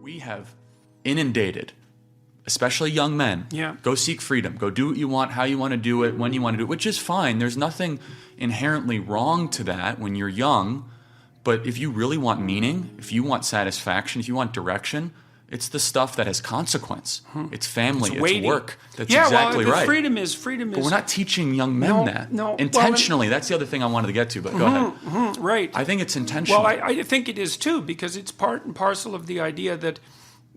We have inundated, especially young men. Yeah. Go seek freedom. Go do what you want, how you want to do it, when you want to do it, which is fine. There's nothing inherently wrong to that when you're young. But if you really want meaning, if you want satisfaction, if you want direction, it's the stuff that has consequence. It's family, it's work. That's exactly right. Freedom is. But we're not teaching young men that. No. Intentionally. That's the other thing I wanted to get to, but go ahead. Right. I think it's intentional. Well, I think it is too, because it's part and parcel of the idea that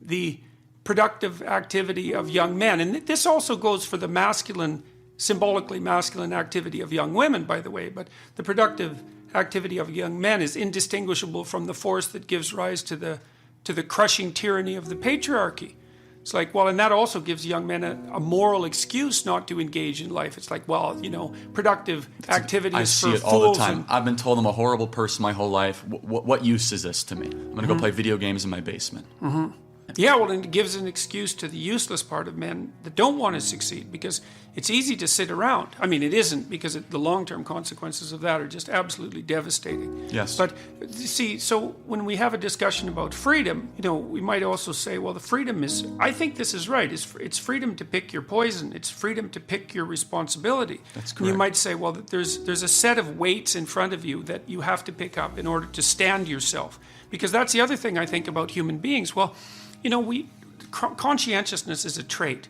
the productive activity of young men, and this also goes for the masculine, symbolically masculine activity of young women, by the way, but the productive activity of young men is indistinguishable from the force that gives rise to the crushing tyranny of the patriarchy. It's like, well, and that also gives young men a moral excuse not to engage in life. It's like, well, productive activity is for fools. I see it all the time. I've been told I'm a horrible person my whole life. What use is this to me? I'm going to go play video games in my basement. Yeah, well, and it gives an excuse to the useless part of men that don't want to succeed, because it's easy to sit around. I mean, it isn't, because the long-term consequences of that are just absolutely devastating. Yes. But see, so when we have a discussion about freedom, we might also say, well, the freedom is, I think this is right, it's freedom to pick your poison. It's freedom to pick your responsibility. That's correct. And you might say, well, there's a set of weights in front of you that you have to pick up in order to stand yourself. Because that's the other thing I think about human beings. Well, conscientiousness is a trait,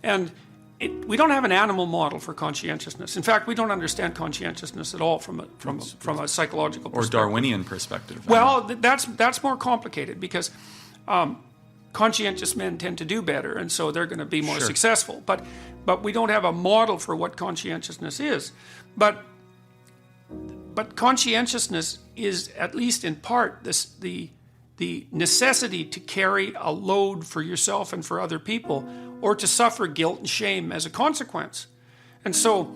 and we don't have an animal model for conscientiousness. In fact, we don't understand conscientiousness at all from a psychological perspective. Or Darwinian perspective. Well, that's more complicated, because conscientious men tend to do better, and so they're going to be more successful. But we don't have a model for what conscientiousness is. But conscientiousness is, at least in part, the necessity to carry a load for yourself and for other people, or to suffer guilt and shame as a consequence. And so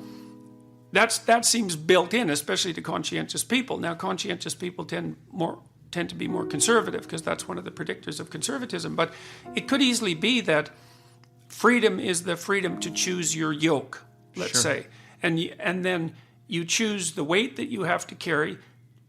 that seems built in, especially to conscientious people. Now, conscientious people tend to be more conservative, because that's one of the predictors of conservatism. But it could easily be that freedom is the freedom to choose your yoke, let's say. And then you choose the weight that you have to carry,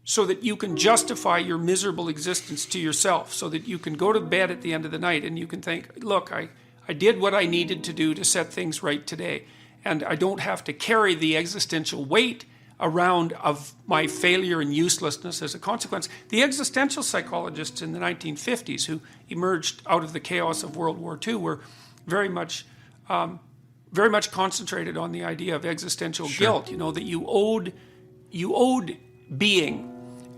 so that you can justify your miserable existence to yourself, so that you can go to bed at the end of the night and you can think, look, I did what I needed to do to set things right today, and I don't have to carry the existential weight around of my failure and uselessness as a consequence. The existential psychologists in the 1950s who emerged out of the chaos of World War II were very much concentrated on the idea of existential guilt, that you owed being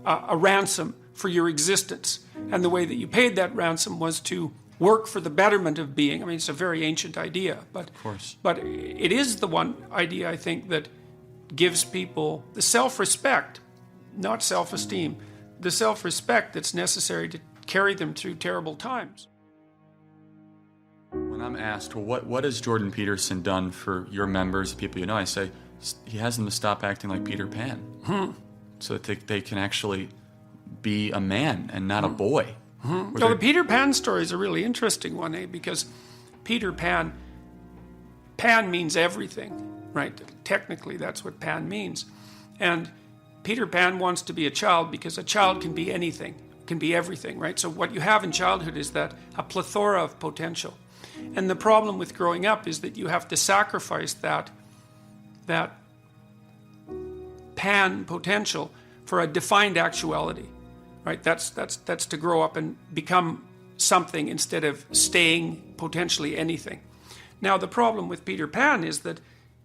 a ransom for your existence, and the way that you paid that ransom was to work for the betterment of being. I mean, it's a very ancient idea, but of course. But it is the one idea, I think, that gives people the self-respect, not self-esteem, the self-respect that's necessary to carry them through terrible times. When I'm asked, well, what has Jordan Peterson done for your members, people you know, I say, he has them to stop acting like Peter Pan. So that they can actually be a man and not a boy. The Peter Pan story is a really interesting one, because Peter Pan means everything, right? Technically, that's what Pan means. And Peter Pan wants to be a child because a child can be anything, can be everything, right? So what you have in childhood is that a plethora of potential. And the problem with growing up is that you have to sacrifice that Pan potential for a defined actuality, right? That's to grow up and become something instead of staying potentially anything. Now, the problem with Peter Pan is that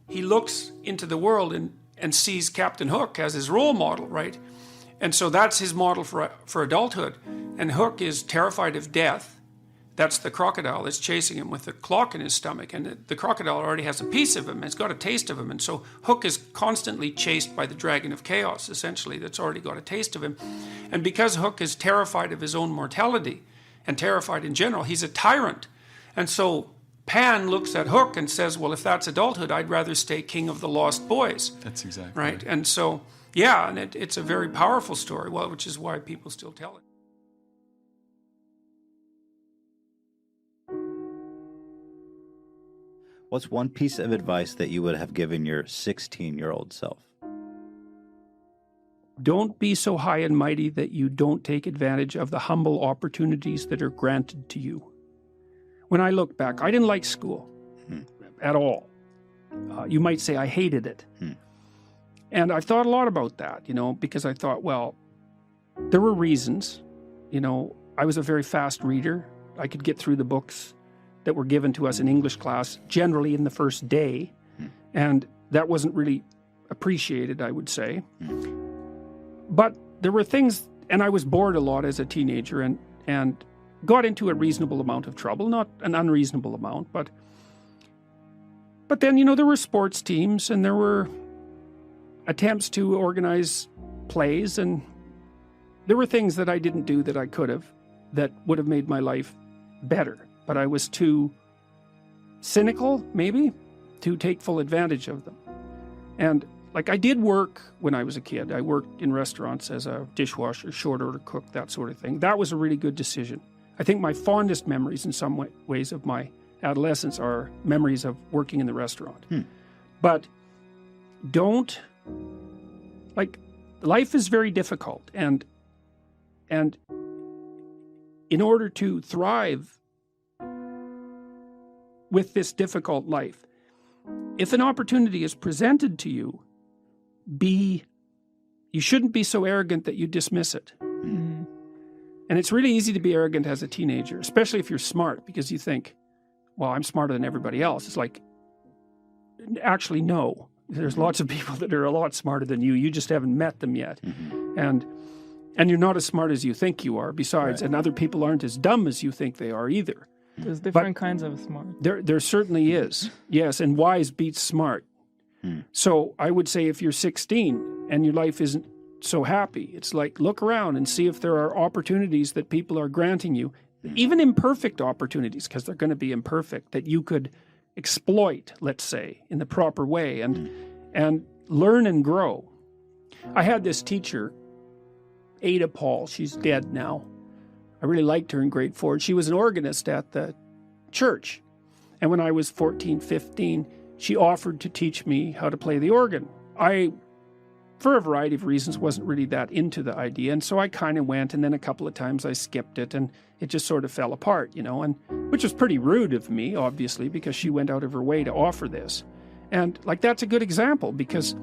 he looks into the world and sees Captain Hook as his role model, right? And so that's his model for adulthood. And Hook is terrified of death. That's the crocodile that's chasing him with the clock in his stomach. And the crocodile already has a piece of him. It's got a taste of him. And so Hook is constantly chased by the dragon of chaos, essentially, that's already got a taste of him. And because Hook is terrified of his own mortality and terrified in general, he's a tyrant. And so Pan looks at Hook and says, well, if that's adulthood, I'd rather stay king of the lost boys. That's exactly right. And so, yeah, and it's a very powerful story, which is why people still tell it. What's one piece of advice that you would have given your 16-year-old self? Don't be so high and mighty that you don't take advantage of the humble opportunities that are granted to you. When I look back, I didn't like school at all. You might say I hated it. And I've thought a lot about that, because I thought, well, there were reasons. I was a very fast reader. I could get through the books that were given to us in English class, generally in the first day. And that wasn't really appreciated, I would say. But there were things, and I was bored a lot as a teenager and got into a reasonable amount of trouble, not an unreasonable amount, but then, there were sports teams and there were attempts to organize plays, and there were things that I didn't do that I could have that would have made my life better. But I was too cynical, maybe, to take full advantage of them. And I did work when I was a kid. I worked in restaurants as a dishwasher, short order cook, that sort of thing. That was a really good decision. I think my fondest memories in some ways of my adolescence are memories of working in the restaurant. But life is very difficult. And in order to thrive with this difficult life, if an opportunity is presented to you, you shouldn't be so arrogant that you dismiss it. And it's really easy to be arrogant as a teenager, especially if you're smart, because you think, well, I'm smarter than everybody else. It's like, actually, no. There's lots of people that are a lot smarter than you. You just haven't met them yet. And you're not as smart as you think you are, besides. Right. And other people aren't as dumb as you think they are either. There's different kinds of smart. There certainly is. Yes, and wise beats smart. So I would say if you're 16 and your life isn't so happy, it's like, look around and see if there are opportunities that people are granting you, even imperfect opportunities, because they're going to be imperfect, that you could exploit, let's say, in the proper way and learn and grow. I had this teacher, Ada Paul. She's dead now. I really liked her in grade 4. She was an organist at the church. And when I was 14, 15, she offered to teach me how to play the organ. I, for a variety of reasons, wasn't really that into the idea. And so I kind of went, and then a couple of times I skipped it, and it just sort of fell apart, and which was pretty rude of me, obviously, because she went out of her way to offer this. And that's a good example, because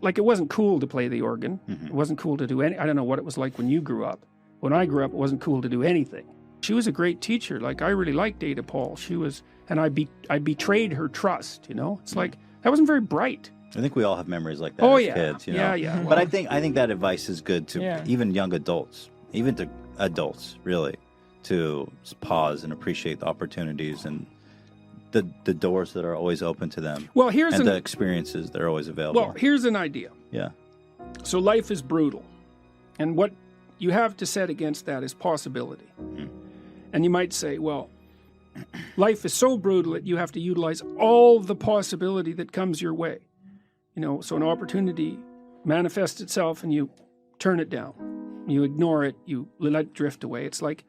it wasn't cool to play the organ. It wasn't cool to do I don't know what it was like when you grew up. When I grew up, it wasn't cool to do anything. She was a great teacher. I really liked Ada Paul. She was, and I betrayed her trust, It's like, that wasn't very bright. I think we all have memories like that as kids, Yeah. But I think that advice is good to even young adults, even to adults, really, to pause and appreciate the opportunities and the doors that are always open to them. Well, the experiences that are always available. Well, here's an idea. Yeah. So life is brutal. And what you have to set against that is possibility. And you might say, well, life is so brutal that you have to utilize all the possibility that comes your way. So an opportunity manifests itself and you turn it down. You ignore it, you let it drift away. It's like,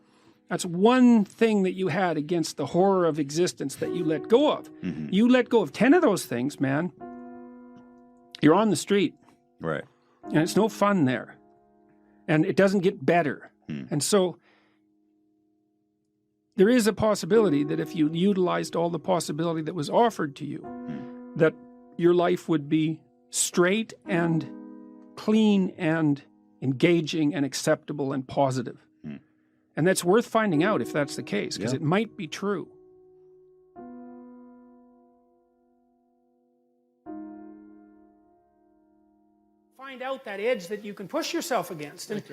that's one thing that you had against the horror of existence that you let go of. You let go of 10 of those things, man. You're on the street. Right. And it's no fun there. And it doesn't get better. And so there is a possibility that if you utilized all the possibility that was offered to you, that your life would be straight and clean and engaging and acceptable and positive. And that's worth finding out if that's the case, because it might be true. Find out that edge that you can push yourself against. And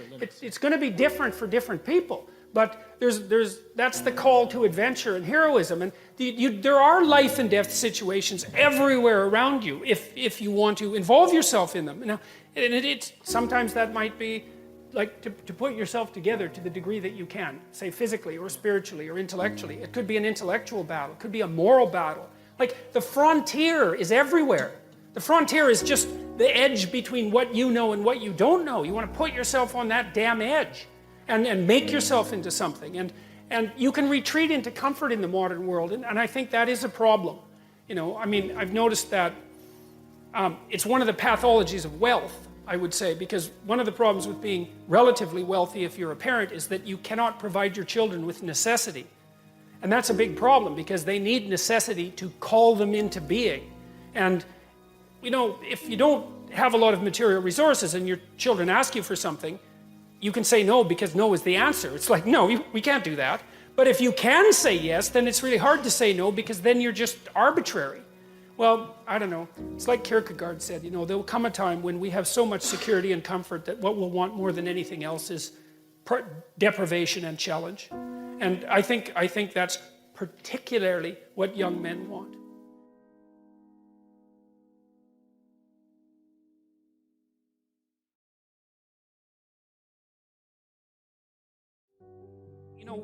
it's going to be different for different people. But that's the call to adventure and heroism. And there are life and death situations everywhere around you if you want to involve yourself in them. Now, sometimes that might be like to put yourself together to the degree that you can, say physically or spiritually or intellectually. It could be an intellectual battle. It could be a moral battle. The frontier is everywhere. The frontier is just the edge between what you know and what you don't know. You want to put yourself on that damn edge and make yourself into something. And you can retreat into comfort in the modern world. And I think that is a problem. I've noticed that it's one of the pathologies of wealth I would say, because one of the problems with being relatively wealthy if you're a parent is that you cannot provide your children with necessity. And that's a big problem because they need necessity to call them into being. And, if you don't have a lot of material resources and your children ask you for something, you can say no because no is the answer. It's like, no, we can't do that. But if you can say yes, then it's really hard to say no because then you're just arbitrary. Well, I don't know. It's like Kierkegaard said, there will come a time when we have so much security and comfort that what we'll want more than anything else is deprivation and challenge. And I think that's particularly what young men want.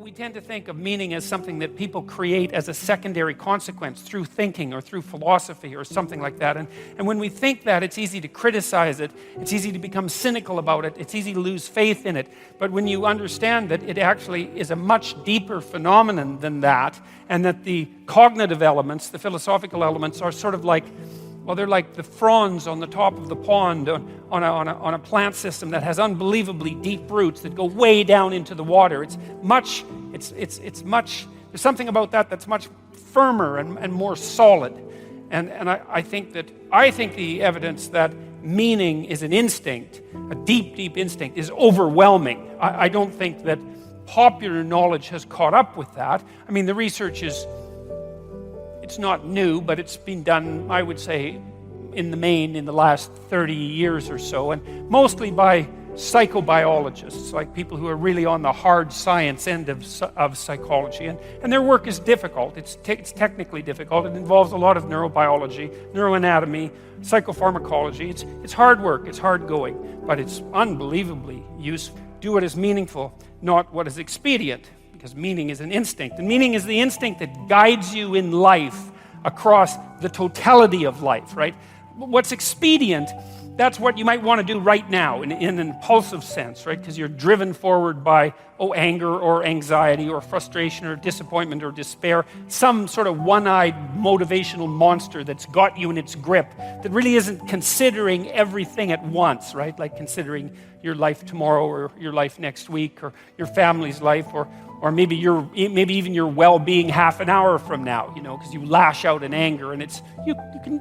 We tend to think of meaning as something that people create as a secondary consequence through thinking or through philosophy or something like that. And when we think that, it's easy to criticize it. It's easy to become cynical about it. It's easy to lose faith in it. But when you understand that it actually is a much deeper phenomenon than that, and that the cognitive elements, the philosophical elements, are sort of like, well, they're like the fronds on the top of the pond on a plant system that has unbelievably deep roots that go way down into the water. There's something about that that's much firmer and more solid. And I think the evidence that meaning is an instinct, a deep, deep instinct, is overwhelming. I don't think that popular knowledge has caught up with that. I mean, the research it's not new, but it's been done, I would say, in the main in the last 30 years or so, and mostly by psychobiologists, like people who are really on the hard science end of psychology. And their work is difficult. It's technically difficult. It involves a lot of neurobiology, neuroanatomy, psychopharmacology. It's hard work. It's hard going, but it's unbelievably useful. Do what is meaningful, not what is expedient. Because meaning is an instinct. And meaning is the instinct that guides you in life across the totality of life, right? What's expedient, that's what you might want to do right now in an impulsive sense, right? Because you're driven forward by, anger or anxiety or frustration or disappointment or despair, some sort of one-eyed motivational monster that's got you in its grip that really isn't considering everything at once, right? Like considering your life tomorrow or your life next week or your family's life or maybe even your well-being half an hour from now, because you lash out in anger, and you can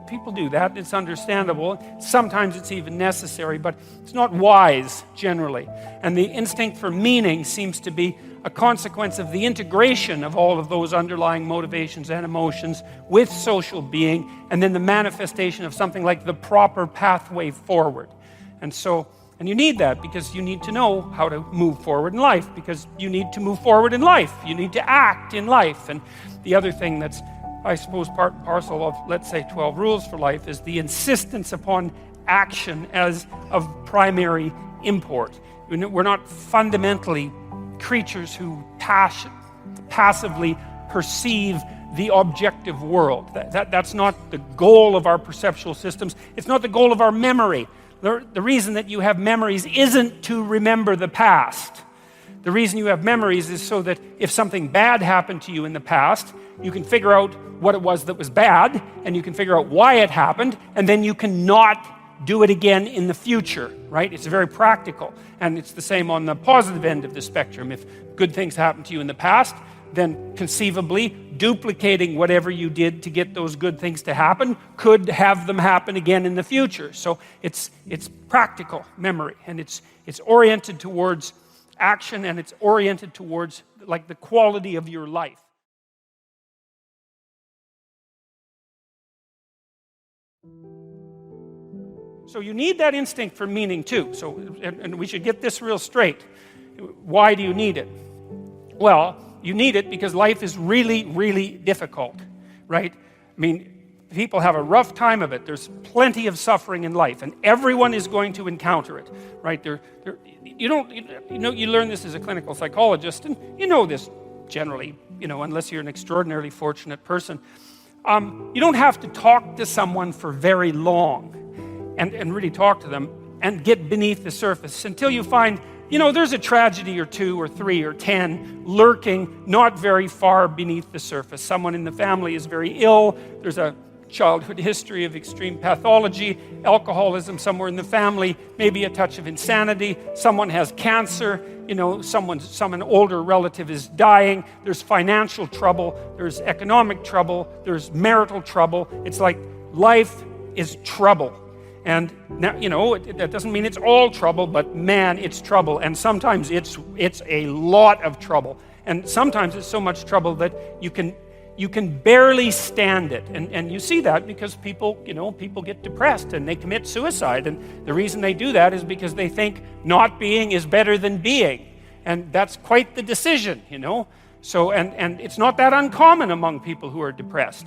people do that. It's understandable. Sometimes it's even necessary, but it's not wise generally. And the instinct for meaning seems to be a consequence of the integration of all of those underlying motivations and emotions with social being, and then the manifestation of something like the proper pathway forward. And you need that because you need to know how to move forward in life, because you need to move forward in life. You need to act in life. And the other thing that's, I suppose, part and parcel of, let's say, 12 rules for life is the insistence upon action as of primary import. We're not fundamentally creatures who passively perceive the objective world. That's not the goal of our perceptual systems. It's not the goal of our memory. The reason that you have memories isn't to remember the past. The reason you have memories is so that if something bad happened to you in the past, you can figure out what it was that was bad, and you can figure out why it happened, and then you can not do it again in the future, right? It's very practical. And it's the same on the positive end of the spectrum. If good things happened to you in the past, then conceivably duplicating whatever you did to get those good things to happen could have them happen again in the future. So it's practical memory, and it's oriented towards action, and it's oriented towards like the quality of your life. So you need that instinct for meaning too. So, and we should get this real straight. Why do you need it? Well, you need it because life is really, really difficult, right? I mean, people have a rough time of it. There's plenty of suffering in life, and everyone is going to encounter it, right? You learn this as a clinical psychologist, and you know this generally, unless you're an extraordinarily fortunate person. You don't have to talk to someone for very long and really talk to them and get beneath the surface until you find, there's a tragedy or two or three or 10 lurking not very far beneath the surface. Someone in the family is very ill. There's a childhood history of extreme pathology, alcoholism somewhere in the family, maybe a touch of insanity, someone has cancer, an older relative is dying, there's financial trouble, there's economic trouble, there's marital trouble. It's like life is trouble. And now, that doesn't mean it's all trouble, but man, it's trouble. And sometimes it's a lot of trouble. And sometimes it's so much trouble that you can barely stand it. And you see that because people get depressed and they commit suicide. And the reason they do that is because they think not being is better than being. And that's quite the decision, So, and it's not that uncommon among people who are depressed.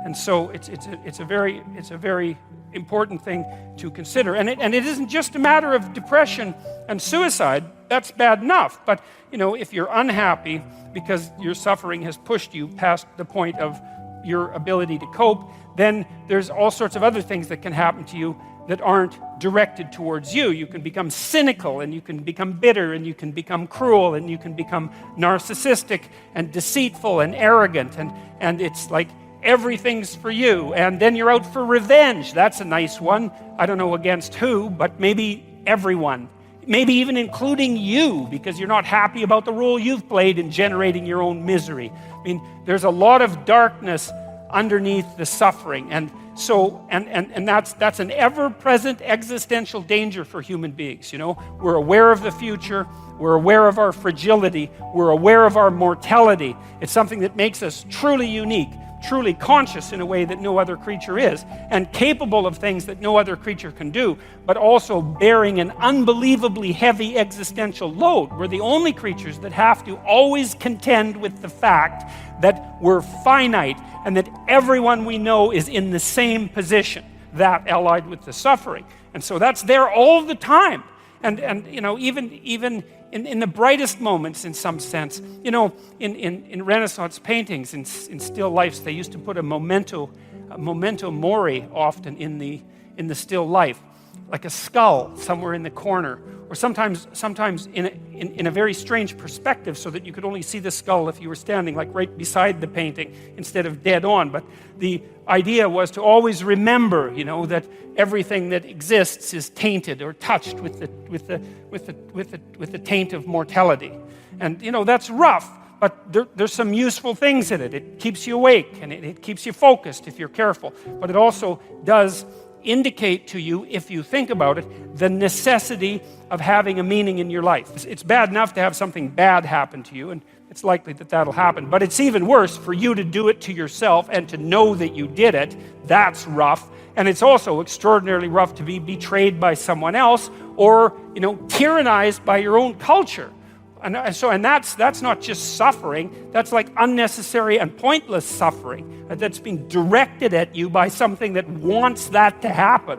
And so it's a very important thing to consider. And it isn't just a matter of depression and suicide. That's bad enough. But, if you're unhappy because your suffering has pushed you past the point of your ability to cope, then there's all sorts of other things that can happen to you that aren't directed towards you. You can become cynical, and you can become bitter, and you can become cruel, and you can become narcissistic and deceitful and arrogant. And it's like everything's for you. And then you're out for revenge. That's a nice one. I don't know against who, but maybe everyone. Maybe even including you, because you're not happy about the role you've played in generating your own misery. I mean, there's a lot of darkness underneath the suffering. And so, and that's an ever-present existential danger for human beings. We're aware of the future. We're aware of our fragility. We're aware of our mortality. It's something that makes us truly unique, truly conscious in a way that no other creature is, and capable of things that no other creature can do, but also bearing an unbelievably heavy existential load. We're the only creatures that have to always contend with the fact that we're finite and that everyone we know is in the same position, that allied with the suffering. And so that's there all the time. And even in the brightest moments, in some sense, in Renaissance paintings, in still lifes, they used to put a memento mori often in the still life, like a skull somewhere in the corner, or sometimes in a very strange perspective, so that you could only see the skull if you were standing like right beside the painting instead of dead on. But the idea was to always remember, that everything that exists is tainted or touched with the taint of mortality. And that's rough, but there's some useful things in it. It keeps you awake, and it keeps you focused if you're careful. But it also does indicate to you, if you think about it, the necessity of having a meaning in your life. It's bad enough to have something bad happen to you, and it's likely that that'll happen. But it's even worse for you to do it to yourself and to know that you did it. That's rough. And it's also extraordinarily rough to be betrayed by someone else, or tyrannized by your own culture. And that's not just suffering. That's like unnecessary and pointless suffering that's being directed at you by something that wants that to happen.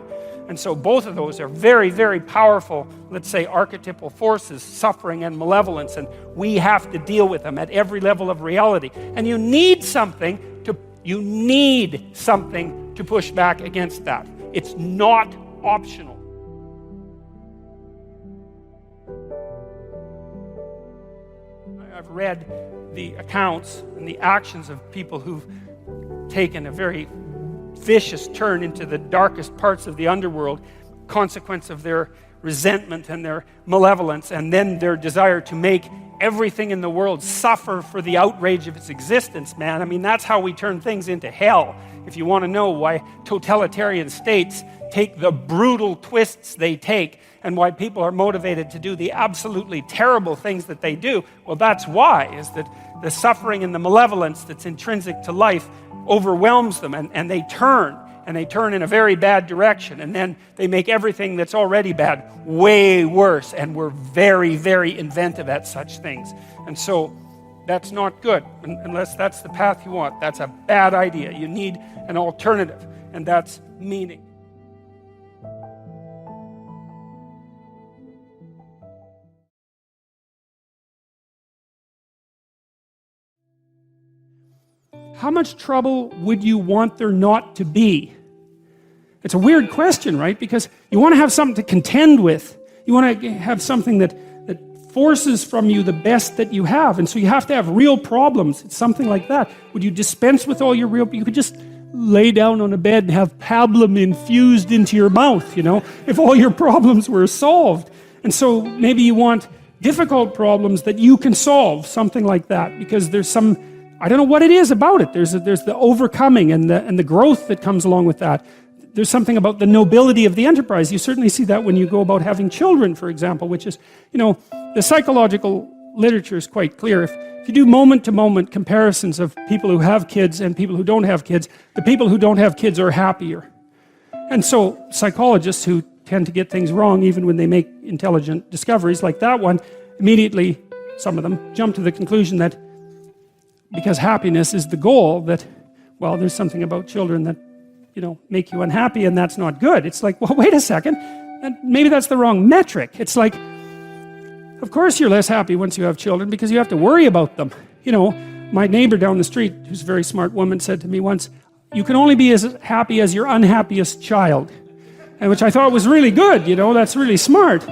And so both of those are very, very powerful, let's say, archetypal forces, suffering and malevolence, and we have to deal with them at every level of reality. And you need something to push back against that. It's not optional. I've read the accounts and the actions of people who've taken a very vicious turn into the darkest parts of the underworld, consequence of their resentment and their malevolence, and then their desire to make everything in the world suffer for the outrage of its existence, man. I mean, that's how we turn things into hell. If you want to know why totalitarian states take the brutal twists they take, and why people are motivated to do the absolutely terrible things that they do, well, that's why, is that the suffering and the malevolence that's intrinsic to life overwhelms them, and they turn in a very bad direction, and then they make everything that's already bad way worse, and we're very, very inventive at such things. And so that's not good, unless that's the path you want. That's a bad idea. You need an alternative, and that's meaning. How much trouble would you want there not to be? It's a weird question, right? Because you want to have something to contend with. You want to have something that forces from you the best that you have. And so you have to have real problems. It's something like that. Would you dispense with all your real... You could just lay down on a bed and have pablum infused into your mouth, if all your problems were solved. And so maybe you want difficult problems that you can solve, something like that, because there's some, I don't know what it is about it. There's the overcoming and the growth that comes along with that. There's something about the nobility of the enterprise. You certainly see that when you go about having children, for example, which is, the psychological literature is quite clear. If you do moment-to-moment comparisons of people who have kids and people who don't have kids, the people who don't have kids are happier. And so psychologists who tend to get things wrong even when they make intelligent discoveries like that one, immediately, some of them, jump to the conclusion that because happiness is the goal, that, well, there's something about children that, make you unhappy, and that's not good. It's like, well, wait a second, maybe that's the wrong metric. It's like, of course you're less happy once you have children because you have to worry about them. My neighbor down the street, who's a very smart woman, said to me once, you can only be as happy as your unhappiest child. And which I thought was really good, that's really smart.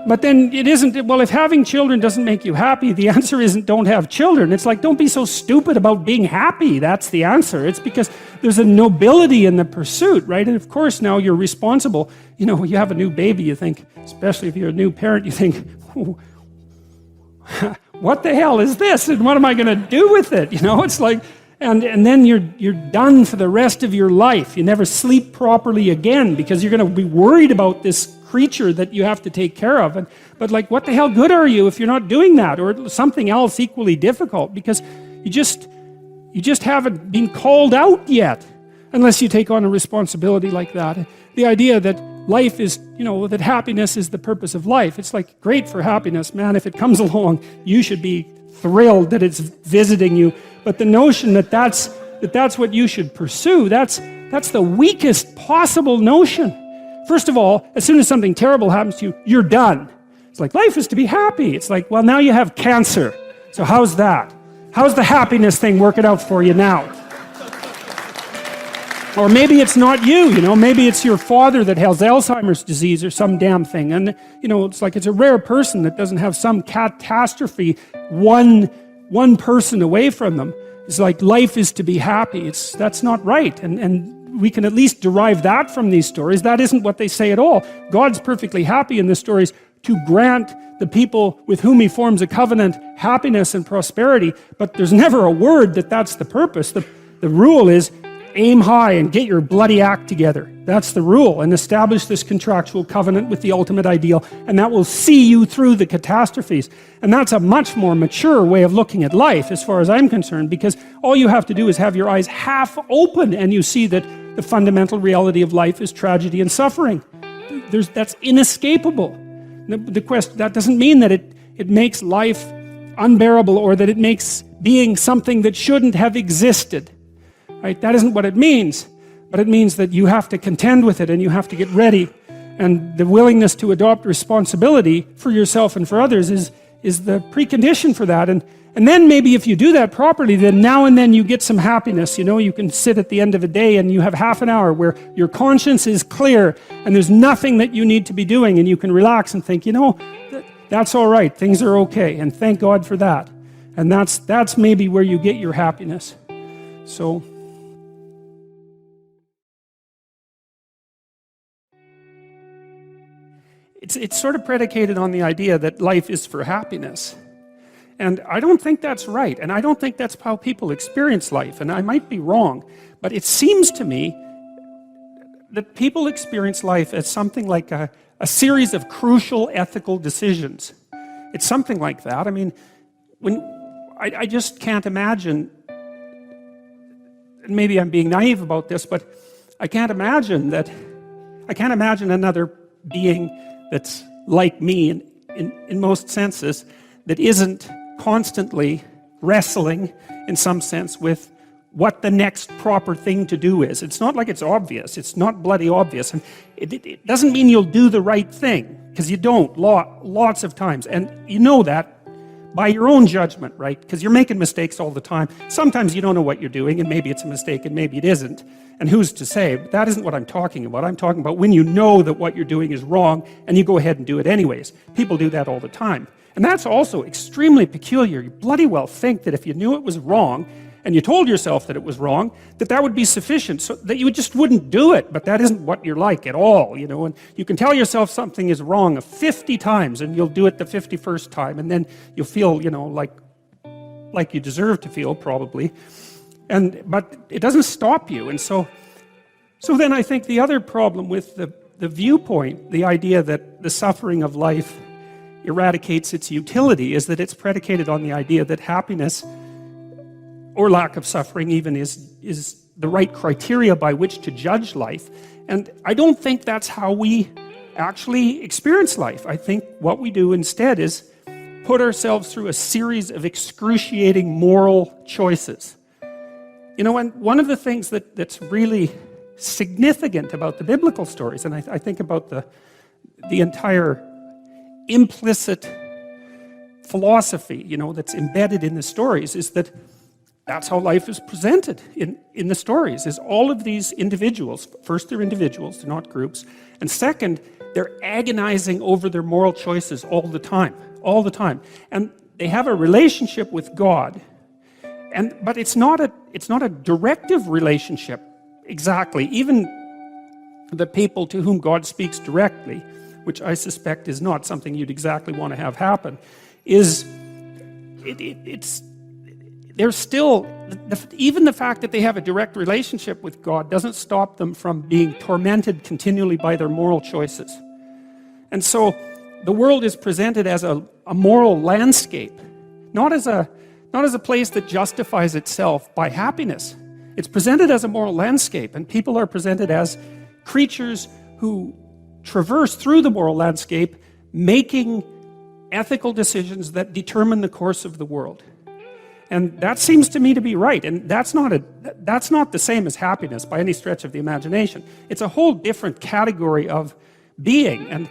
But then it isn't, well, if having children doesn't make you happy, the answer isn't don't have children. It's like, don't be so stupid about being happy. That's the answer. It's because there's a nobility in the pursuit, right? And of course, now you're responsible. You have a new baby, you think, especially if you're a new parent, you think, what the hell is this? And what am I going to do with it? It's like, and then you're done for the rest of your life. You never sleep properly again because you're going to be worried about this creature that you have to take care of. But like, what the hell good are you if you're not doing that, or something else equally difficult? Because you just haven't been called out yet, unless you take on a responsibility like that. The idea that life is, that happiness is the purpose of life. It's like, great for happiness, man. If it comes along, you should be thrilled that it's visiting you. But the notion that that's what you should pursue, that's the weakest possible notion. First of all, as soon as something terrible happens to you, you're done. It's like, life is to be happy. It's like, well, now you have cancer. So how's that? How's the happiness thing working out for you now? Or maybe it's not you, maybe it's your father that has Alzheimer's disease or some damn thing. And, it's like, it's a rare person that doesn't have some catastrophe one person away from them. It's like, life is to be happy. That's not right. And we can at least derive that from these stories. That isn't what they say at all. God's perfectly happy in the stories to grant the people with whom he forms a covenant happiness and prosperity, but there's never a word that that's the purpose. The rule is aim high and get your bloody act together. That's the rule, and establish this contractual covenant with the ultimate ideal, and that will see you through the catastrophes. And that's a much more mature way of looking at life as far as I'm concerned, because all you have to do is have your eyes half open and you see that the fundamental reality of life is tragedy and suffering. That's inescapable. That doesn't mean that it makes life unbearable or that it makes being something that shouldn't have existed. Right? That isn't what it means. But it means that you have to contend with it and you have to get ready. And the willingness to adopt responsibility for yourself and for others is the precondition for that. And then maybe if you do that properly, then now and then you get some happiness. You can sit at the end of a day and you have half an hour where your conscience is clear and there's nothing that you need to be doing, and you can relax and think, that's all right, things are okay, and thank God for that. And that's maybe where you get your happiness. So it's sort of predicated on the idea that life is for happiness. And I don't think that's right. And I don't think that's how people experience life. And I might be wrong. But it seems to me that people experience life as something like a series of crucial ethical decisions. It's something like that. I mean, I just can't imagine, and maybe I'm being naive about this, but I can't imagine another being that's like me in most senses, that isn't constantly wrestling in some sense with what the next proper thing to do is. It's not like it's obvious. It's not bloody obvious. And it doesn't mean you'll do the right thing, because you don't lots of times. And you know that by your own judgment, right? Because you're making mistakes all the time. Sometimes you don't know what you're doing, and maybe it's a mistake and maybe it isn't. And who's to say? But that isn't what I'm talking about. I'm talking about when you know that what you're doing is wrong and you go ahead and do it anyways. People do that all the time. And that's also extremely peculiar. You bloody well think that if you knew it was wrong and you told yourself that it was wrong, that would be sufficient, so that you just wouldn't do it. But that isn't what you're like at all, and you can tell yourself something is wrong 50 times, and you'll do it the 51st time, and then you'll feel, like you deserve to feel, probably. But it doesn't stop you. And so then I think the other problem with the viewpoint, the idea that the suffering of life eradicates its utility, is that it's predicated on the idea that happiness or lack of suffering even is the right criteria by which to judge life. And I don't think that's how we actually experience life. I think what we do instead is put ourselves through a series of excruciating moral choices. And one of the things that's really significant about the biblical stories, and I think about the entire implicit philosophy, that's embedded in the stories, is that that's how life is presented in the stories, is all of these individuals. First, they're individuals, they're not groups. And second, they're agonizing over their moral choices all the time. And they have a relationship with God, but it's not a directive relationship exactly. Even the people to whom God speaks directly, which I suspect is not something you'd exactly want to have happen, they're still, even the fact that they have a direct relationship with God doesn't stop them from being tormented continually by their moral choices. And so the world is presented as a moral landscape, not as a place that justifies itself by happiness. It's presented as a moral landscape, and people are presented as creatures who traverse through the moral landscape, making ethical decisions that determine the course of the world. And that seems to me to be right. And that's not the same as happiness by any stretch of the imagination. It's a whole different category of being. And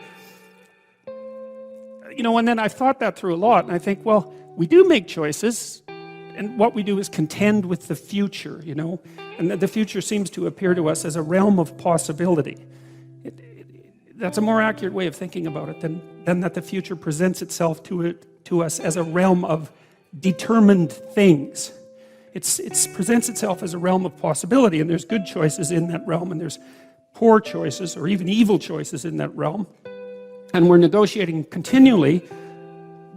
then I've thought that through a lot, and I think, well, we do make choices, and what we do is contend with the future, and the future seems to appear to us as a realm of possibility. That's a more accurate way of thinking about it than that the future presents itself to us as a realm of determined things. It presents itself as a realm of possibility, and there's good choices in that realm, and there's poor choices or even evil choices in that realm. And we're negotiating continually,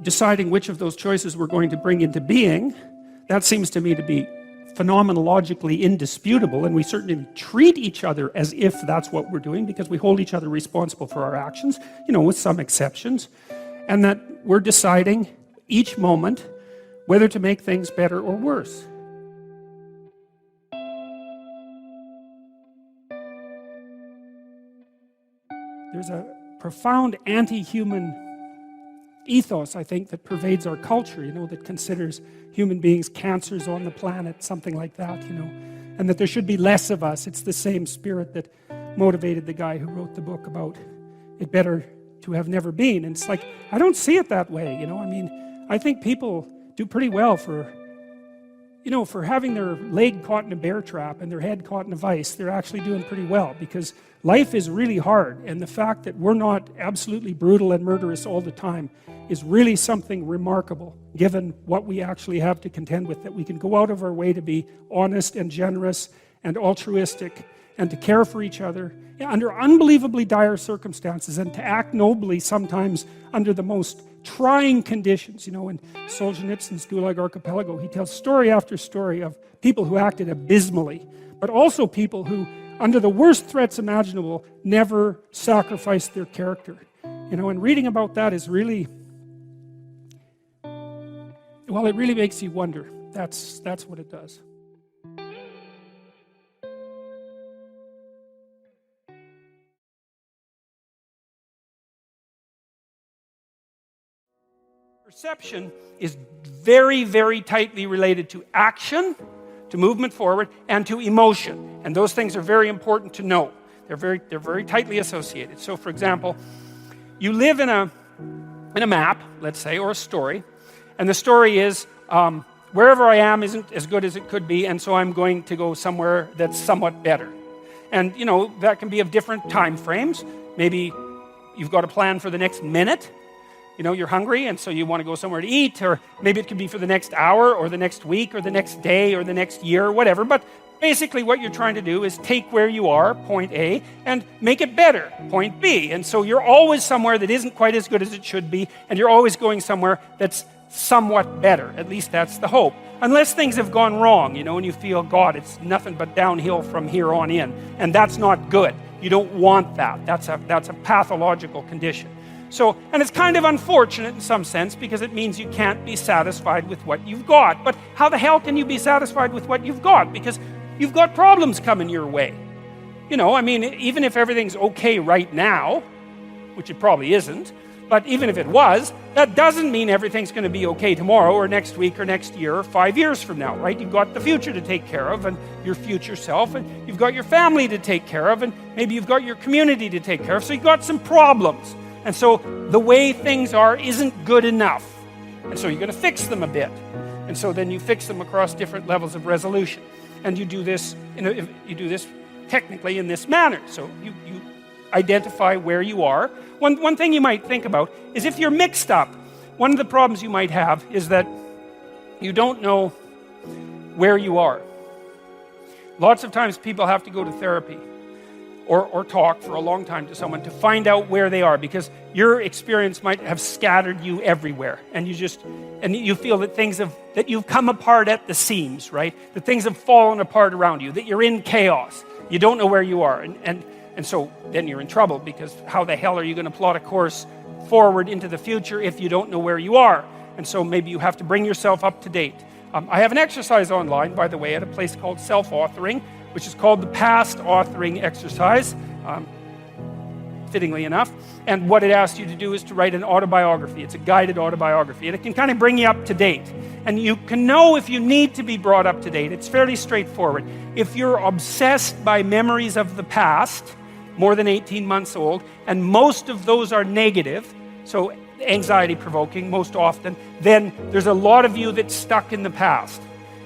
deciding which of those choices we're going to bring into being. That seems to me to be phenomenologically indisputable, and we certainly treat each other as if that's what we're doing, because we hold each other responsible for our actions, with some exceptions, and that we're deciding each moment whether to make things better or worse. There's a profound anti-human ethos, I think, that pervades our culture, that considers human beings cancers on the planet, something like that, and that there should be less of us. It's the same spirit that motivated the guy who wrote the book about it better to have never been. And it's like, I don't see it that way, I think people do pretty well for having their leg caught in a bear trap and their head caught in a vice. They're actually doing pretty well, because life is really hard, and the fact that we're not absolutely brutal and murderous all the time is really something remarkable, given what we actually have to contend with, that we can go out of our way to be honest and generous and altruistic and to care for each other under unbelievably dire circumstances, and to act nobly sometimes under the most trying conditions. In Solzhenitsyn's Gulag Archipelago, he tells story after story of people who acted abysmally, but also people who, under the worst threats imaginable, never sacrificed their character. And reading about that is really, well, it really makes you wonder. That's what it does. Perception is very, very tightly related to action, to movement forward, and to emotion. And those things are very important to know. They're very tightly associated. So, for example, you live in a map, let's say, or a story, and the story is wherever I am isn't as good as it could be, and so I'm going to go somewhere that's somewhat better. And that can be of different time frames. Maybe you've got a plan for the next minute. You know, you're hungry, and so you want to go somewhere to eat, or maybe it could be for the next hour, or the next week, or the next day, or the next year, or whatever. But basically what you're trying to do is take where you are, point A, and make it better, point B. And so you're always somewhere that isn't quite as good as it should be, and you're always going somewhere that's somewhat better. At least that's the hope. Unless things have gone wrong, you know, and you feel, God, it's nothing but downhill from here on in. And that's not good. You don't want that. That's a pathological condition. So, and it's kind of unfortunate in some sense because it means you can't be satisfied with what you've got. But how the hell can you be satisfied with what you've got? Because you've got problems coming your way. You know, I mean, even if everything's okay right now, which it probably isn't, but even if it was, that doesn't mean everything's going to be okay tomorrow or next week or next year or 5 years from now, right? You've got the future to take care of and your future self, and you've got your family to take care of, and maybe you've got your community to take care of. So you've got some problems. And so the way things are isn't good enough. And so you're going to fix them a bit. And so then you fix them across different levels of resolution. And you do this, you do this technically in this manner. So you identify where you are. One thing you might think about is if you're mixed up, one of the problems you might have is that you don't know where you are. Lots of times people have to go to therapy or talk for a long time to someone to find out where they are, because your experience might have scattered you everywhere, and you feel that that you've come apart at the seams, right? That things have fallen apart around you, that you're in chaos. You don't know where you are, and so then you're in trouble, because how the hell are you going to plot a course forward into the future if you don't know where you are? And so maybe you have to bring yourself up to date. I have an exercise online, by the way, at a place called Self-Authoring, which is called the Past Authoring Exercise, fittingly enough. And what it asks you to do is to write an autobiography. It's a guided autobiography, and it can kind of bring you up to date. And you can know if you need to be brought up to date. It's fairly straightforward. If you're obsessed by memories of the past, more than 18 months old, and most of those are negative, so anxiety-provoking most often, then there's a lot of you that's stuck in the past.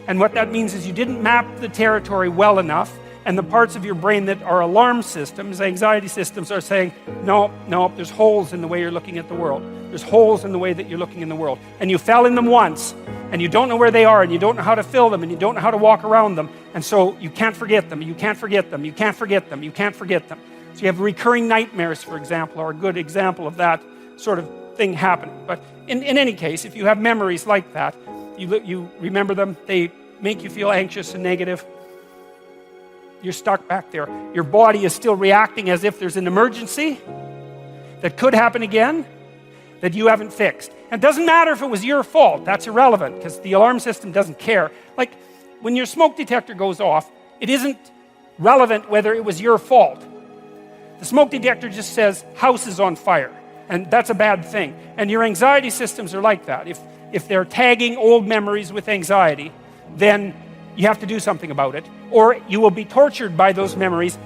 And what that means is you didn't map the territory well enough, and the parts of your brain that are alarm systems, anxiety systems, are saying, no, there's holes in the way you're looking at the world. There's holes in the way that you're looking in the world. And you fell in them once, and you don't know where they are, and you don't know how to fill them, and you don't know how to walk around them, and so you can't forget them, you can't forget them, you can't forget them, you can't forget them. So you have recurring nightmares, for example, are a good example of that sort of thing happening. But in any case, if you have memories like that, you remember them, they make you feel anxious and negative, you're stuck back there. Your body is still reacting as if there's an emergency that could happen again that you haven't fixed. And it doesn't matter if it was your fault. That's irrelevant, because the alarm system doesn't care. Like when your smoke detector goes off, it isn't relevant whether it was your fault. The smoke detector just says house is on fire, and that's a bad thing. And your anxiety systems are like that. If they're tagging old memories with anxiety, then you have to do something about it, or you will be tortured by those memories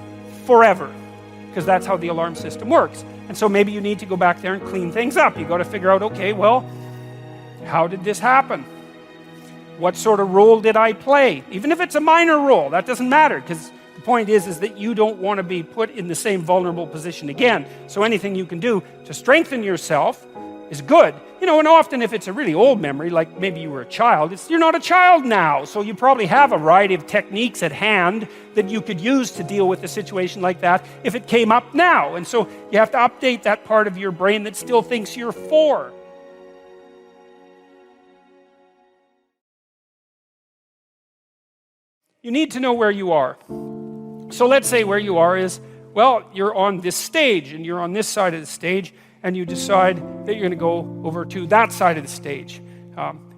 forever, because that's how the alarm system works. And so maybe you need to go back there and clean things up. You got to figure out, okay, well, how did this happen? What sort of role did I play? Even if it's a minor role, that doesn't matter, because the point is that you don't want to be put in the same vulnerable position again. So anything you can do to strengthen yourself is good. You know, and often if it's a really old memory, like maybe you were a child, you're not a child now. So you probably have a variety of techniques at hand that you could use to deal with a situation like that if it came up now. And so you have to update that part of your brain that still thinks you're 4. You need to know where you are. So let's say where you are is, well, you're on this stage, and you're on this side of the stage, and you decide that you're going to go over to that side of the stage,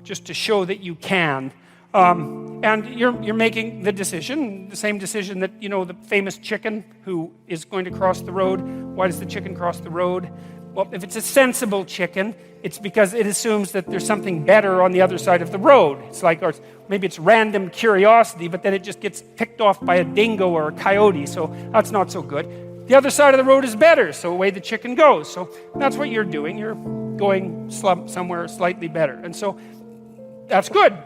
just to show that you can. And you're making the decision, the same decision that, you know, the famous chicken who is going to cross the road. Why does the chicken cross the road? Well, if it's a sensible chicken, it's because it assumes that there's something better on the other side of the road. It's like, or maybe it's random curiosity, but then it just gets picked off by a dingo or a coyote, so that's not so good. The other side of the road is better, so away the chicken goes. So that's what you're doing. You're going somewhere slightly better. And so that's good.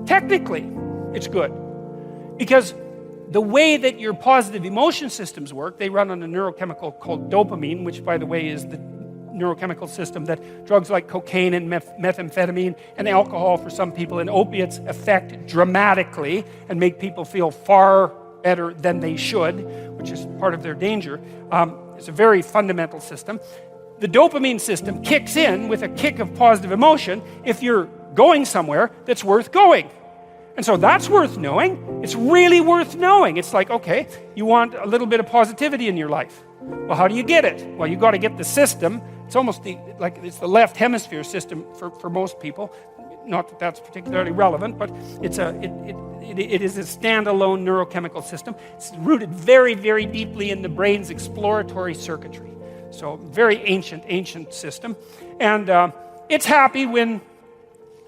Technically, it's good. Because the way that your positive emotion systems work, they run on a neurochemical called dopamine, which, by the way, is the neurochemical system that drugs like cocaine and methamphetamine and alcohol for some people and opiates affect dramatically and make people feel far better than they should, which is part of their danger. It's a very fundamental system. The dopamine system kicks in with a kick of positive emotion if you're going somewhere that's worth going. And so that's worth knowing. It's really worth knowing. It's like, okay, you want a little bit of positivity in your life. Well, how do you get it? Well, you got to get the system. It's almost it's the left hemisphere system for most people. Not that that's particularly relevant, but it is a standalone neurochemical system. It's rooted very, very deeply in the brain's exploratory circuitry. So very ancient system. And it's happy when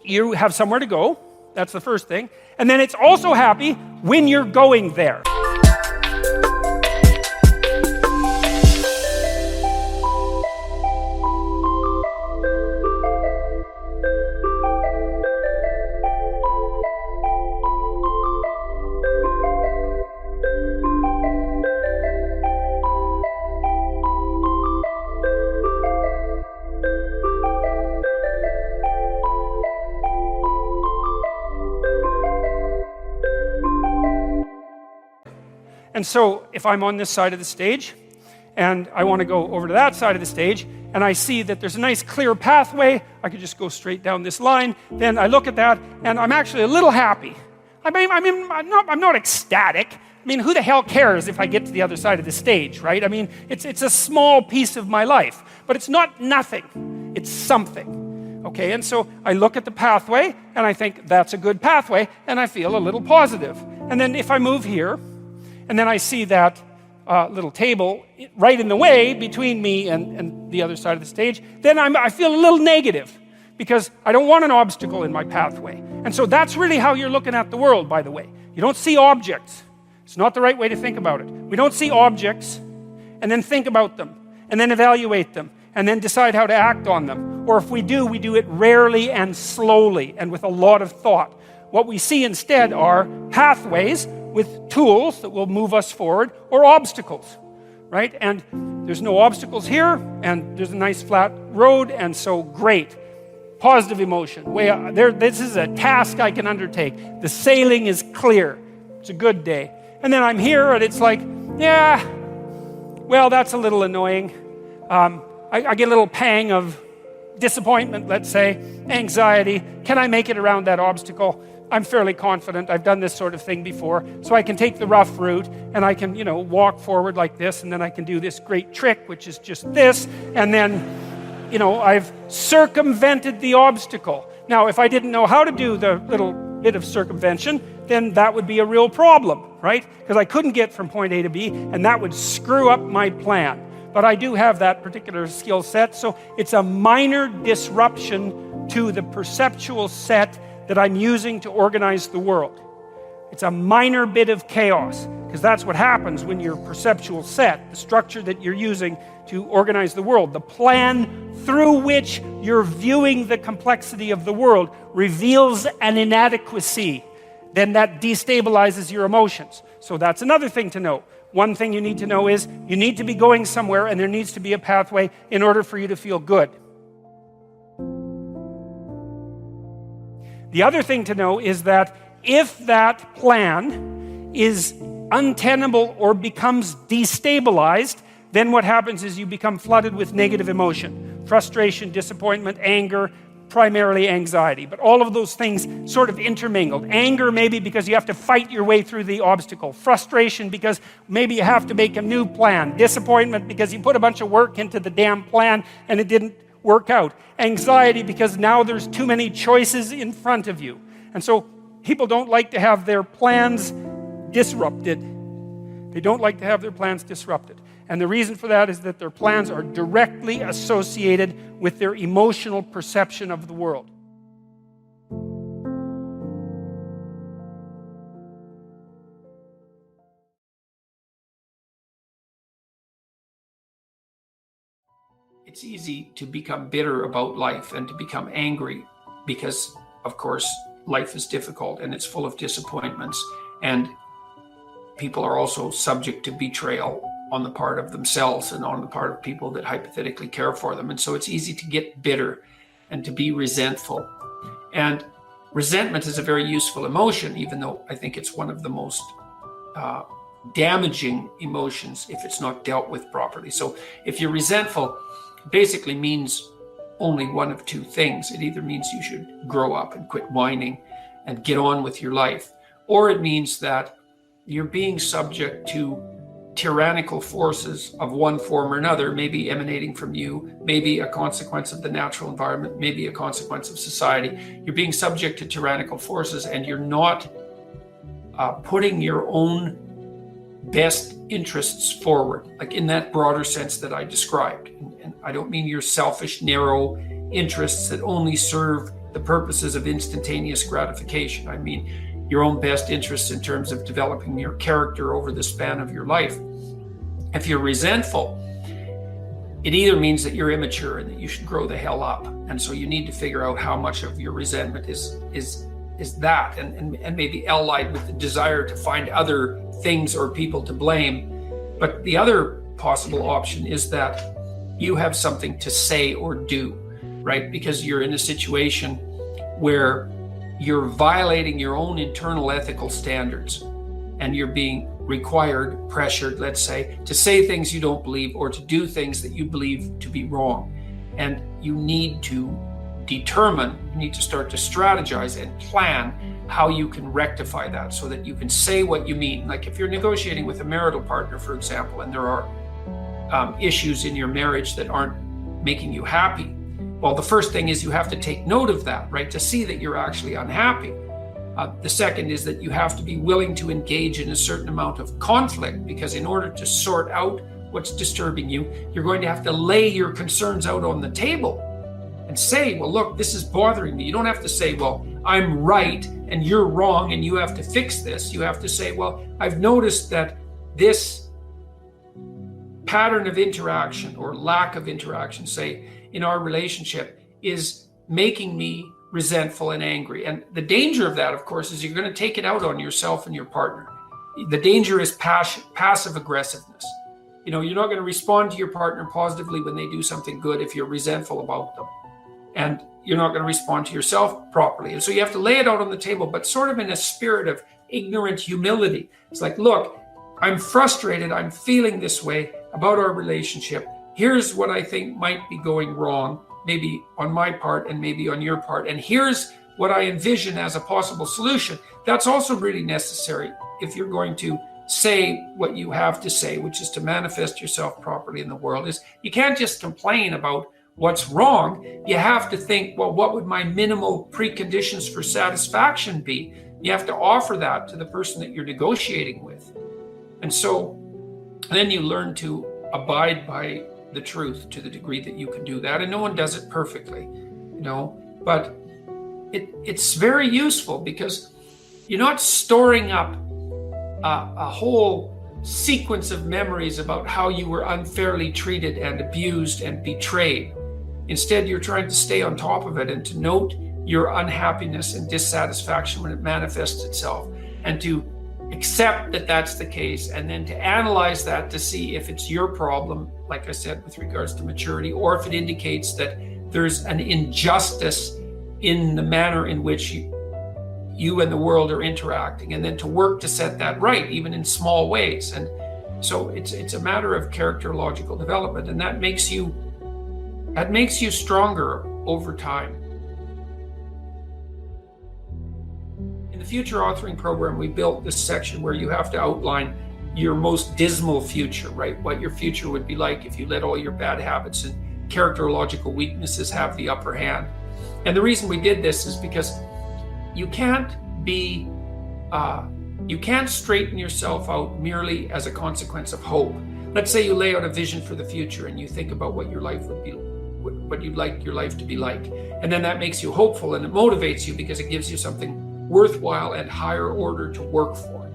you have somewhere to go. That's the first thing. And then it's also happy when you're going there. And so if I'm on this side of the stage and I want to go over to that side of the stage and I see that there's a nice clear pathway, I could just go straight down this line, then I look at that and I'm actually a little happy. I'm not ecstatic. I mean, who the hell cares if I get to the other side of the stage, right? I mean, it's a small piece of my life, but it's not nothing. It's something. Okay, and so I look at the pathway and I think that's a good pathway and I feel a little positive. And then if I move here, and then I see that little table right in the way between me and the other side of the stage, then I feel a little negative because I don't want an obstacle in my pathway. And so that's really how you're looking at the world, by the way. You don't see objects. It's not the right way to think about it. We don't see objects and then think about them and then evaluate them and then decide how to act on them. Or if we do it rarely and slowly and with a lot of thought. What we see instead are pathways with tools that will move us forward, or obstacles, right? And there's no obstacles here, and there's a nice flat road, and so great. Positive emotion. This is a task I can undertake. The sailing is clear. It's a good day. And then I'm here, and it's like, yeah, well, that's a little annoying. I get a little pang of disappointment, let's say, anxiety. Can I make it around that obstacle? I'm fairly confident. I've done this sort of thing before. So I can take the rough route and I can, walk forward like this, and then I can do this great trick, which is just this. And then, I've circumvented the obstacle. Now, if I didn't know how to do the little bit of circumvention, then that would be a real problem, right? Because I couldn't get from point A to B, and that would screw up my plan. But I do have that particular skill set, so it's a minor disruption to the perceptual set that I'm using to organize the world. It's a minor bit of chaos, because that's what happens when your perceptual set, the structure that you're using to organize the world, the plan through which you're viewing the complexity of the world, reveals an inadequacy, then that destabilizes your emotions. So that's another thing to know. One thing you need to know is you need to be going somewhere, and there needs to be a pathway in order for you to feel good. The other thing to know is that if that plan is untenable or becomes destabilized, then what happens is you become flooded with negative emotion. Frustration, disappointment, anger, primarily anxiety. But all of those things sort of intermingled. Anger maybe because you have to fight your way through the obstacle. Frustration because maybe you have to make a new plan. Disappointment because you put a bunch of work into the damn plan and it didn't work out. Anxiety because now there's too many choices in front of you. And so people don't like to have their plans disrupted. They don't like to have their plans disrupted. And the reason for that is that their plans are directly associated with their emotional perception of the world. It's easy to become bitter about life and to become angry because, of course, life is difficult and it's full of disappointments. And people are also subject to betrayal on the part of themselves and on the part of people that hypothetically care for them. And so it's easy to get bitter and to be resentful. And resentment is a very useful emotion, even though I think it's one of the most damaging emotions if it's not dealt with properly. So if you're resentful, it basically means only one of two things. It either means you should grow up and quit whining and get on with your life, or it means that you're being subject to tyrannical forces of one form or another, maybe emanating from you, maybe a consequence of the natural environment, maybe a consequence of society. You're being subject to tyrannical forces, and you're not putting your own best interests forward, like in that broader sense that I described. And I don't mean your selfish, narrow interests that only serve the purposes of instantaneous gratification. I mean your own best interests in terms of developing your character over the span of your life. If you're resentful, it either means that you're immature and that you should grow the hell up. And so you need to figure out how much of your resentment is that, and maybe allied with the desire to find other things or people to blame. But the other possible option is that you have something to say or do, right? Because you're in a situation where you're violating your own internal ethical standards, and you're being required, pressured, let's say things you don't believe or to do things that you believe to be wrong. And you need to start to strategize and plan how you can rectify that so that you can say what you mean. Like if you're negotiating with a marital partner, for example, and there are issues in your marriage that aren't making you happy, well, the first thing is you have to take note of that, right? To see that you're actually unhappy. The second is that you have to be willing to engage in a certain amount of conflict, because in order to sort out what's disturbing you, you're going to have to lay your concerns out on the table and say, well, look, this is bothering me. You don't have to say, well, I'm right and you're wrong and you have to fix this. You have to say, well, I've noticed that this pattern of interaction or lack of interaction, say, in our relationship is making me resentful and angry. And the danger of that, of course, is you're going to take it out on yourself and your partner. The danger is passive aggressiveness. You're not going to respond to your partner positively when they do something good if you're resentful about them. And you're not going to respond to yourself properly. And so you have to lay it out on the table, but sort of in a spirit of ignorant humility. It's like, look, I'm frustrated. I'm feeling this way about our relationship. Here's what I think might be going wrong, maybe on my part and maybe on your part. And here's what I envision as a possible solution. That's also really necessary if you're going to say what you have to say, which is to manifest yourself properly in the world. Is you can't just complain about what's wrong. You have to think, well, what would my minimal preconditions for satisfaction be? You have to offer that to the person that you're negotiating with. And so then you learn to abide by the truth to the degree that you can do that. And no one does it perfectly, but it's very useful because you're not storing up a whole sequence of memories about how you were unfairly treated and abused and betrayed. Instead, you're trying to stay on top of it and to note your unhappiness and dissatisfaction when it manifests itself, and to accept that that's the case, and then to analyze that to see if it's your problem, like I said, with regards to maturity, or if it indicates that there's an injustice in the manner in which you and the world are interacting, and then to work to set that right, even in small ways. And so it's a matter of characterological development, and that makes you stronger over time. In the future authoring program, we built this section where you have to outline your most dismal future, right? What your future would be like if you let all your bad habits and characterological weaknesses have the upper hand. And the reason we did this is because you can't straighten yourself out merely as a consequence of hope. Let's say you lay out a vision for the future and you think about what your life would be, what you'd like your life to be like. And then that makes you hopeful and it motivates you because it gives you something worthwhile and higher order to work for,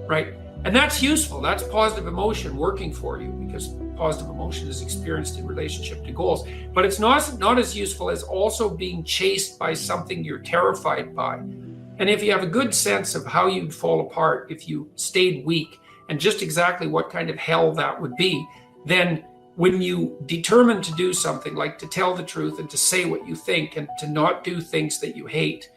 right? And that's useful. That's positive emotion working for you, because positive emotion is experienced in relationship to goals. But it's not as useful as also being chased by something you're terrified by. And if you have a good sense of how you'd fall apart if you stayed weak and just exactly what kind of hell that would be, then when you determine to do something like to tell the truth and to say what you think and to not do things that you hate,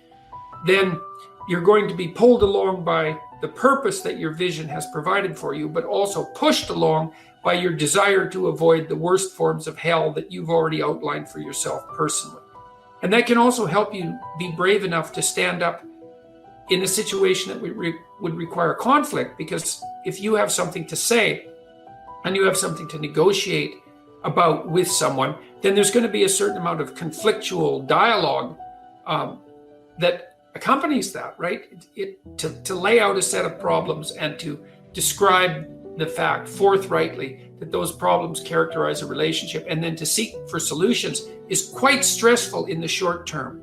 then you're going to be pulled along by the purpose that your vision has provided for you, but also pushed along by your desire to avoid the worst forms of hell that you've already outlined for yourself personally. And that can also help you be brave enough to stand up in a situation that would require conflict, because if you have something to say and you have something to negotiate about with someone, then there's going to be a certain amount of conflictual dialogue that accompanies that, right? To lay out a set of problems and to describe the fact forthrightly that those problems characterize a relationship, and then to seek for solutions, is quite stressful in the short term.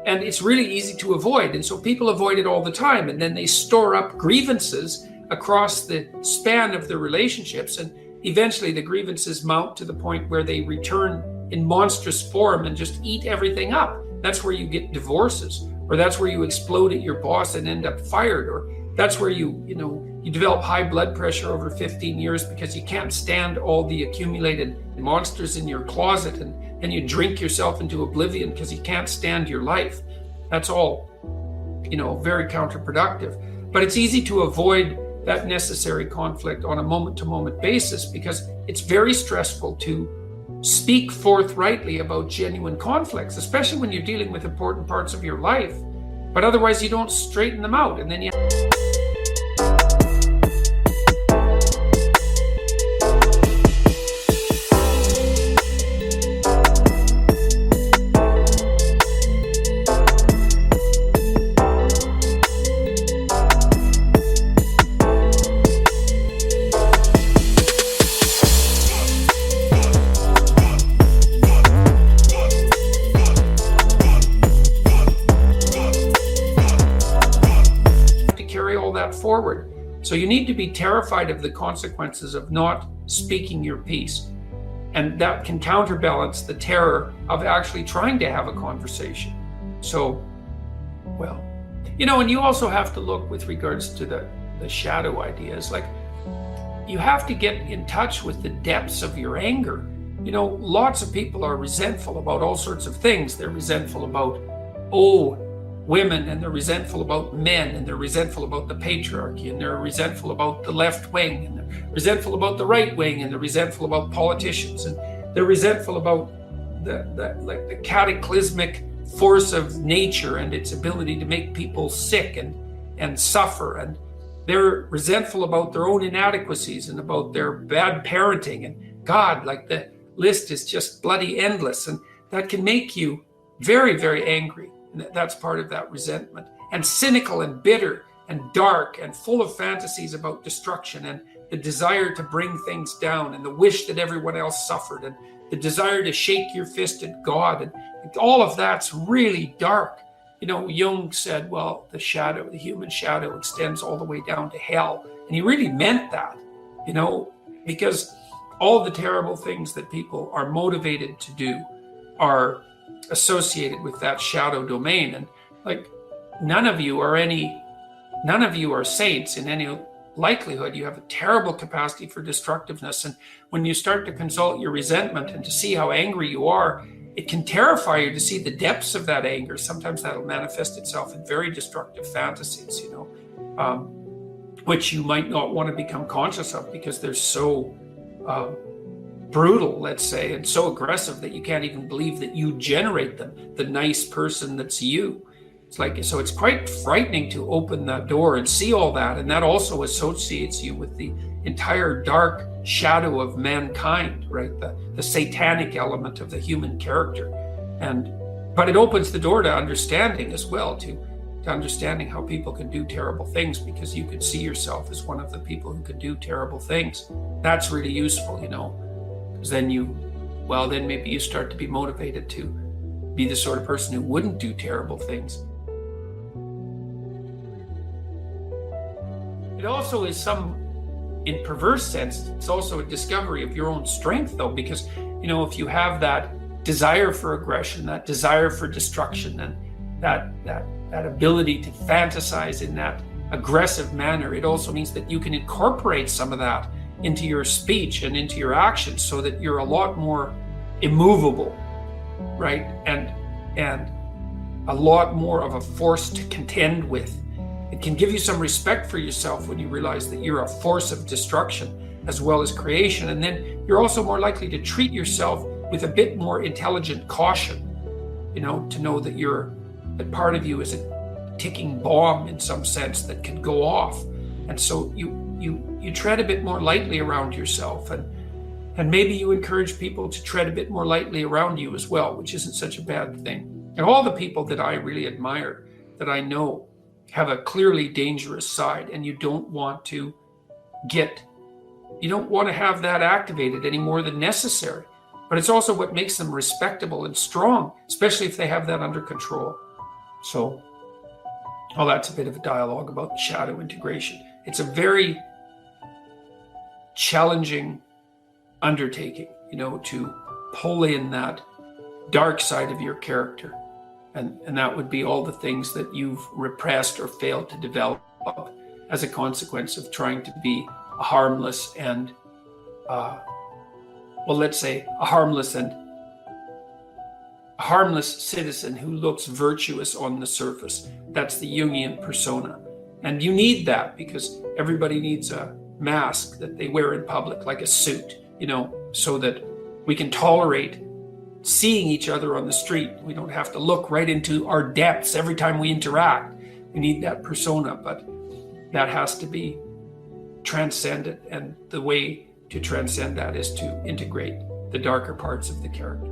And it's really easy to avoid. And so people avoid it all the time. And then they store up grievances across the span of their relationships. And eventually the grievances mount to the point where they return in monstrous form and just eat everything up. That's where you get divorces, or that's where you explode at your boss and end up fired, or that's where you develop high blood pressure over 15 years because you can't stand all the accumulated monsters in your closet, and you drink yourself into oblivion because you can't stand your life. That's all, very counterproductive. But it's easy to avoid that necessary conflict on a moment-to-moment basis because it's very stressful to speak forthrightly about genuine conflicts, especially when you're dealing with important parts of your life. But otherwise you don't straighten them out, and then you forward. So you need to be terrified of the consequences of not speaking your piece. And that can counterbalance the terror of actually trying to have a conversation. So, and you also have to look with regards to the shadow ideas. Like, you have to get in touch with the depths of your anger. Lots of people are resentful about all sorts of things. They're resentful about, women, and they're resentful about men, and they're resentful about the patriarchy, and they're resentful about the left wing, and they're resentful about the right wing, and they're resentful about politicians, and they're resentful about the cataclysmic force of nature and its ability to make people sick and suffer, and they're resentful about their own inadequacies and about their bad parenting, and God, the list is just bloody endless, and that can make you very, very angry. And that's part of that resentment. And cynical and bitter and dark and full of fantasies about destruction and the desire to bring things down and the wish that everyone else suffered and the desire to shake your fist at God. And all of that's really dark. Jung said, the human shadow extends all the way down to hell. And he really meant that, because all the terrible things that people are motivated to do are associated with that shadow domain. And none of you are saints in any likelihood. You have a terrible capacity for destructiveness. And when you start to consult your resentment and to see how angry you are, it can terrify you to see the depths of that anger. Sometimes that'll manifest itself in very destructive fantasies, which you might not want to become conscious of because they're so brutal, let's say, and so aggressive that you can't even believe that you generate them, the nice person that's you. So it's quite frightening to open that door and see all that, and that also associates you with the entire dark shadow of mankind, right? The satanic element of the human character. But it opens the door to understanding as well, to understanding how people can do terrible things, because you can see yourself as one of the people who can do terrible things. That's really useful, because then maybe you start to be motivated to be the sort of person who wouldn't do terrible things. It also is in perverse sense, it's also a discovery of your own strength, though, because, if you have that desire for aggression, that desire for destruction, and that ability to fantasize in that aggressive manner. It also means that you can incorporate some of that into your speech and into your actions so that you're a lot more immovable, right? And a lot more of a force to contend with. It can give you some respect for yourself when you realize that you're a force of destruction as well as creation. And then you're also more likely to treat yourself with a bit more intelligent caution, to know that part of you is a ticking bomb in some sense that could go off. And so you tread a bit more lightly around yourself, and maybe you encourage people to tread a bit more lightly around you as well, which isn't such a bad thing. And all the people that I really admire, that I know, have a clearly dangerous side, and you don't want to have that activated any more than necessary. But it's also what makes them respectable and strong, especially if they have that under control. So, that's a bit of a dialogue about shadow integration. It's a very challenging undertaking, to pull in that dark side of your character. And that would be all the things that you've repressed or failed to develop as a consequence of trying to be a harmless and, let's say a harmless citizen who looks virtuous on the surface. That's the Jungian persona. And you need that because everybody needs a mask that they wear in public, like a suit, so that we can tolerate seeing each other on the street. We don't have to look right into our depths every time we interact. We need that persona, but that has to be transcended. And the way to transcend that is to integrate the darker parts of the character.